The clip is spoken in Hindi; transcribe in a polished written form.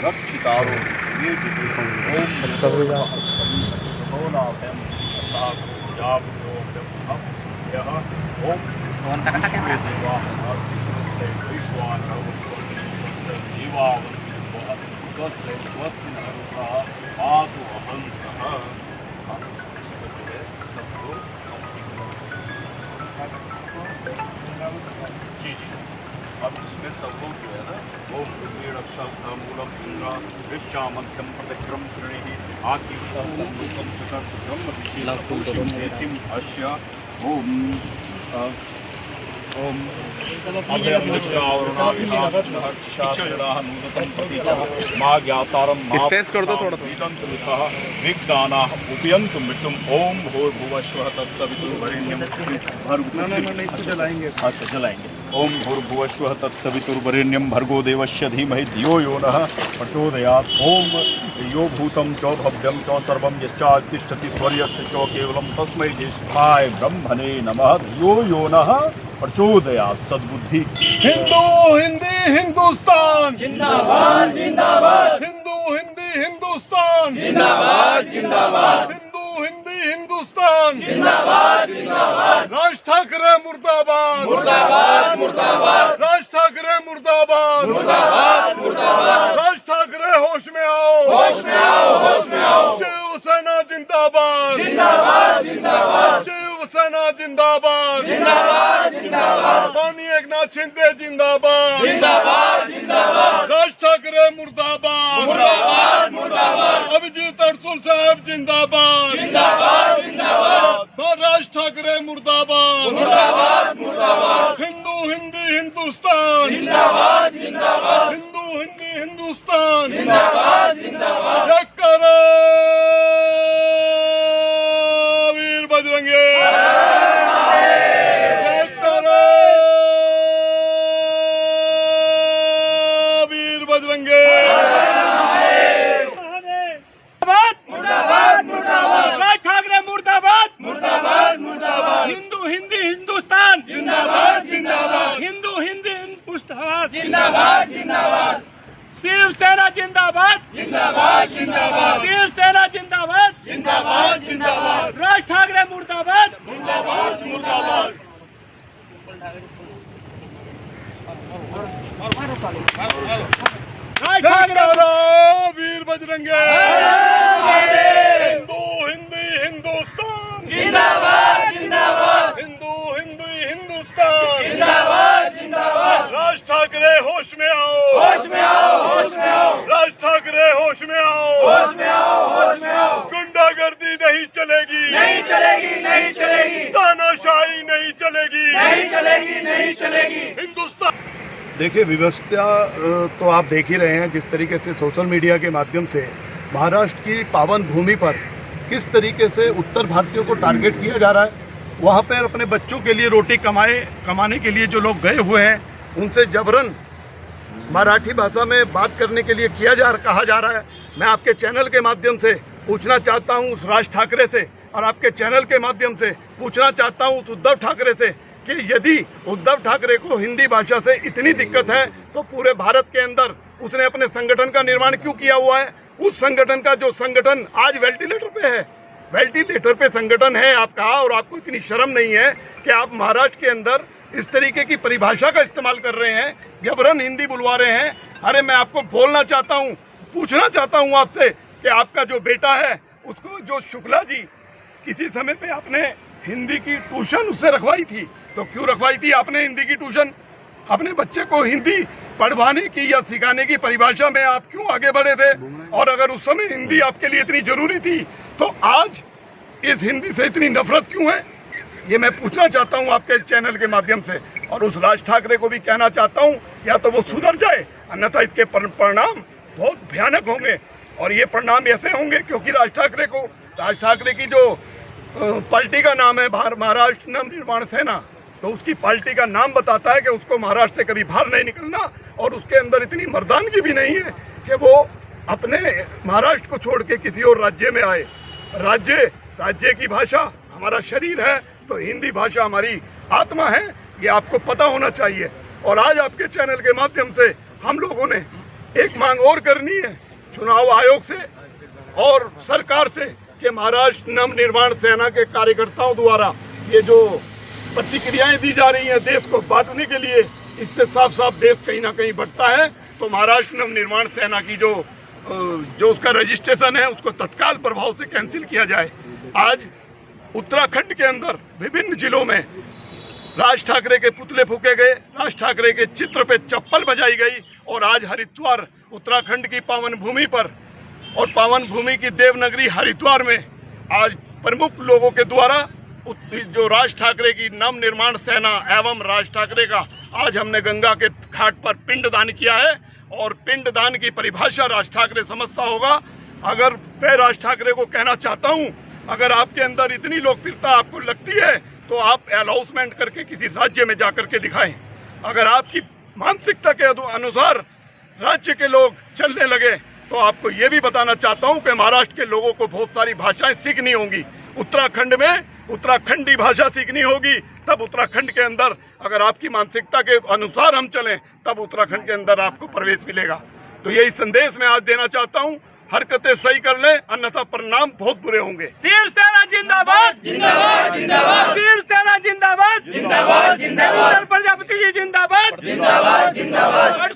रक्षितारो ये स्वस्ति स्वस्ति पातु हंसः जी जी। अब इसमें सब लोग जो है ना ओम रक्षा समूलम इंद्रा विश्वामध्यम प्रतिक्रम श्रेणी आकी सम्मुखम चतुर्थ ब्रह्म विशेषम अश्य ओम ओम स्पेस कर दो थोड़ा विज्ञानाः उपयन्तु मृत्युम ओम भूर्भुवस्वः तत्सवितुर्वरेण्यं जलाएंगे। अच्छा जलाएंगे। ओम भूर्भुवस्वः तत्सवितुर्वरेण्यं भर्गो देवस्य धीमहि धियो यो नः प्रचोदयात्। ओम यो भूतं च भव्यं च सर्वं यच्चातिष्ठति स्वर्यस्य च केवलं तस्मै ज्येष्ठाय ब्रह्मणे नमः धियो यो नः प्रचोदयात्। सद्बुद्धि। हिंदू हिंदी हिंदुस्तान जिंदाबाद जिंदाबाद। हिंदू हिंदी हिंदुस्तान जिंदाबाद जिंदाबाद। हिंदू हिंदी हिंदुस्तान जिंदाबाद जिंदाबाद। राज ठाकरे मुर्दाबाद मुर्दाबाद मुर्दाबाद। राज ठाकरे मुर्दाबाद मुर्दाबाद मुर्दाबाद। राज ठाकरे होश में आओ होश में आओ होश में आओ। शिवसेना जिंदाबाद जिंदाबाद जिंदाबाद। शिवसेना जिंदाबाद जिंदाबाद जिंदाबाद। माननीय एकनाथ शिंदे जिंदाबाद जिंदाबाद जिंदाबाद। राज ठाकरे मुर्दाबाद मुर्दाबाद मुर्दाबाद। अभिजीत अरसुल साहब जिंदाबाद जिंदाबाद जिंदाबाद। राज ठाकरे मुर्दाबाद मुर्दाबाद मुर्दाबाद। हिंदू हिंदी हिंदुस्तान जिंदाबाद जिंदाबाद। हिंदू हिंदी हिंदुस्तान जिंदाबाद जिंदाबाद। जय करो वीर बजरंगे जय करो वीर बजरंगे मुर्दाबाद मुर्दाबाद। राज ठाकरे मुर्दाबाद मुर्दाबाद मुर्दाबाद। हिंदू हिंदी हिंदुस्तान जिंदाबाद जिंदाबाद। हिंदू हिंदी हिंदुस्तान जिंदाबाद जिंदाबाद। शिवसेना जिंदाबाद जिंदाबाद जिंदाबाद। शिवसेना जिंदाबाद जिंदाबाद जिंदाबाद। राज ठाकरे मुर्दाबाद मुर्दाबाद मुर्दाबाद। राज जय ठाकरे करो वीर बजरंगे हिंदू हिंदी हिंदुस्तान जिंदाबाद जिंदाबाद। हिंदू हिंदी हिंदुस्तान जिंदाबाद जिंदाबाद। राज ठाकरे होश में आओ होश में आओ होश में आओ। राज ठाकरे होश में आओ होश में आओ होश में आओ। गुंडागर्दी नहीं चलेगी नहीं चलेगी नहीं चलेगी। तानाशाही नहीं चलेगी नहीं चलेगी नहीं चलेगी। हिंदुस्तान। देखिए व्यवस्था तो आप देख ही रहे हैं जिस तरीके से सोशल मीडिया के माध्यम से महाराष्ट्र की पावन भूमि पर किस तरीके से उत्तर भारतीयों को टारगेट किया जा रहा है। वहाँ पर अपने बच्चों के लिए रोटी कमाने के लिए जो लोग गए हुए हैं उनसे जबरन मराठी भाषा में बात करने के लिए कहा जा रहा है। मैं आपके चैनल के माध्यम से पूछना चाहता हूँ उस राज ठाकरे से और आपके चैनल के माध्यम से पूछना चाहता हूँ उस उद्धव ठाकरे से कि यदि उद्धव ठाकरे को हिंदी भाषा से इतनी दिक्कत है तो पूरे भारत के अंदर उसने अपने संगठन का निर्माण क्यों किया हुआ है। उस संगठन का जो संगठन आज वेंटिलेटर पे है, वेंटिलेटर पे संगठन है आपका, और आपको इतनी शर्म नहीं है कि आप महाराष्ट्र के अंदर इस तरीके की परिभाषा का इस्तेमाल कर रहे हैं, जबरन हिंदी बुलवा रहे हैं। अरे मैं आपको बोलना चाहता हूँ, पूछना चाहता हूँ आपसे कि आपका जो बेटा है उसको जो शुक्ला जी किसी समय पे आपने हिंदी की ट्यूशन उससे रखवाई थी, तो क्यों रखवाई थी आपने हिंदी की ट्यूशन? अपने बच्चे को हिंदी पढ़वाने की या सिखाने की परिभाषा में आप क्यों आगे बढ़े थे? और अगर उस समय हिंदी आपके लिए इतनी जरूरी थी तो आज इस हिंदी से इतनी नफरत क्यों है? ये मैं पूछना चाहता हूँ आपके चैनल के माध्यम से। और उस राज ठाकरे को भी कहना चाहता हूँ या तो वो सुधर जाए, अन्यथा इसके परिणाम बहुत भयानक होंगे। और ये परिणाम ऐसे होंगे क्योंकि राज ठाकरे की जो पार्टी का नाम है महाराष्ट्र नवनिर्माण सेना, तो उसकी पार्टी का नाम बताता है कि उसको महाराष्ट्र से कभी बाहर नहीं निकलना, और उसके अंदर इतनी मर्दानगी भी नहीं है कि वो अपने महाराष्ट्र को छोड़ के किसी और राज्य में आए। राज्य की भाषा हमारा शरीर है, तो हिंदी भाषा हमारी आत्मा है, ये आपको पता होना चाहिए। और आज आपके चैनल के माध्यम से हम लोगों ने एक मांग और करनी है चुनाव आयोग से और सरकार से कि महाराष्ट्र नवनिर्माण सेना के कार्यकर्ताओं द्वारा ये जो प्रतिक्रियाएं दी जा रही हैं देश को बांटने के लिए, इससे साफ साफ देश कहीं ना कहीं बढ़ता है। तो महाराष्ट्र नवनिर्माण सेना की जो उसका रजिस्ट्रेशन है उसको तत्काल प्रभाव से कैंसिल किया जाए। आज उत्तराखंड के अंदर विभिन्न जिलों में राज ठाकरे के पुतले फूके गए, राज ठाकरे के चित्र पे चप्पल बजाई गई और आज हरिद्वार उत्तराखंड की पावन भूमि पर और पावन भूमि की देवनगरी हरिद्वार में आज प्रमुख लोगों के द्वारा जो राज ठाकरे की नव निर्माण सेना एवं राज ठाकरे का आज हमने गंगा के घाट पर पिंडदान किया है। और पिंडदान की परिभाषा राज ठाकरे समझता होगा। अगर मैं राज ठाकरे को कहना चाहता हूं, अगर आपके अंदर इतनी लोकप्रियता आपको लगती है तो आप अनाउंसमेंट करके किसी राज्य में जाकर के दिखाएं। अगर आपकी मानसिकता के अनुसार राज्य के लोग चलने लगे तो आपको ये भी बताना चाहता हूं कि महाराष्ट्र के लोगों को बहुत सारी भाषाएं सीखनी होंगी। उत्तराखंड में उत्तराखंडी भाषा सीखनी होगी, तब उत्तराखंड के अंदर अगर आपकी मानसिकता के अनुसार हम चलें तब उत्तराखंड के अंदर आपको प्रवेश मिलेगा। तो यही संदेश मैं आज देना चाहता हूं, हरकतें सही कर लें अन्यथा परिणाम बहुत बुरे होंगे। शिवसेना जिंदाबाद जिंदाबाद जिंदाबाद शिवसेना जिंदाबाद जिंदाबाद जिंदाबाद प्रजापति जी जिंदाबाद जिंदाबाद जिंदाबाद।